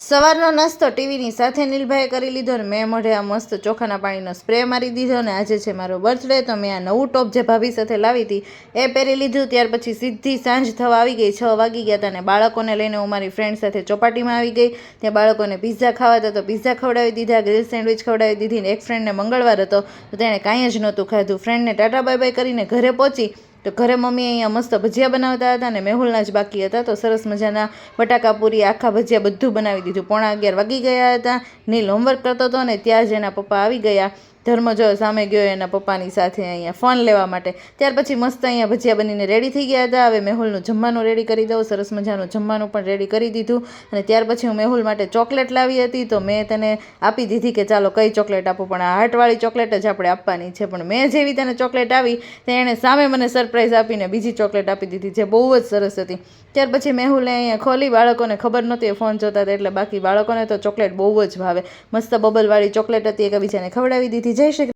સવારનો નાસ્તો ટીવીની સાથે નીલભાઈએ કરી લીધો અને મેં મોઢે આ મસ્ત ચોખાના પાણીનો સ્પ્રે મારી દીધો અને આજે છે મારો બર્થડે તો મેં આ નવું ટોપ જે ભાભી સાથે લાવી હતી એ પહેરી લીધું। ત્યાર પછી સીધી સાંજ થવા આવી ગઈ, 6 વાગી ગયા હતા અને બાળકોને લઈને હું મારી ફ્રેન્ડ સાથે ચોપાટીમાં આવી ગઈ। ત્યાં બાળકોને પિઝા ખાવા હતા તો પિઝા ખવડાવી દીધા, ગ્રીલ સેન્ડવિચ ખવડાવી દીધી ને એક ફ્રેન્ડને મંગળવાર હતો તો તેણે કાંઈ જ નહોતું ખાધું। ફ્રેન્ડને ટાટા બાય બાય કરીને ઘરે પહોંચી તો ઘરે મમ્મી અહીંયા મસ્ત ભજીયા બનાવતા હતા અને મેહુલના જ બાકી હતા તો સરસ મજાના બટાકા પૂરી, આખા ભજીયા બધું બનાવી દીધું। 11:15 વાગી ગયા હતા। નીલ હોમવર્ક કરતો હતો ને ત્યાં જ એના પપ્પા આવી ગયા। ધર્મ જો સામે ગયો એના પપ્પાની સાથે અહીંયા ફોન લેવા માટે। ત્યાર પછી મસ્ત અહીંયા ભજીયા બનીને રેડી થઈ ગયા હતા। હવે મેહુલનું જમવાનું રેડી કરી દઉં। સરસ મજાનું જમવાનું પણ રેડી કરી દીધું અને ત્યાર પછી હું મેહુલ માટે ચોકલેટ લાવી હતી તો મેં તેને આપી દીધી કે ચાલો કઈ ચોકલેટ આપો, પણ આ હાર્ટવાળી ચોકલેટ જ આપણે આપવાની છે। પણ મેં જેવી તેને ચોકલેટ આવી તો એણે સામે મને સરપ્રાઈઝ આપીને બીજી ચોકલેટ આપી દીધી જે બહુ જ સરસ હતી। ત્યાર પછી મેહુલે અહીંયા ખોલી, બાળકોને ખબર નહોતી એ ફોન જોતા હતા એટલે બાકી બાળકોને તો ચોકલેટ બહુ જ ભાવે। મસ્ત બબલવાળી ચોકલેટ હતી, એકબીજાને ખવડાવી દીધી। જય શ્રી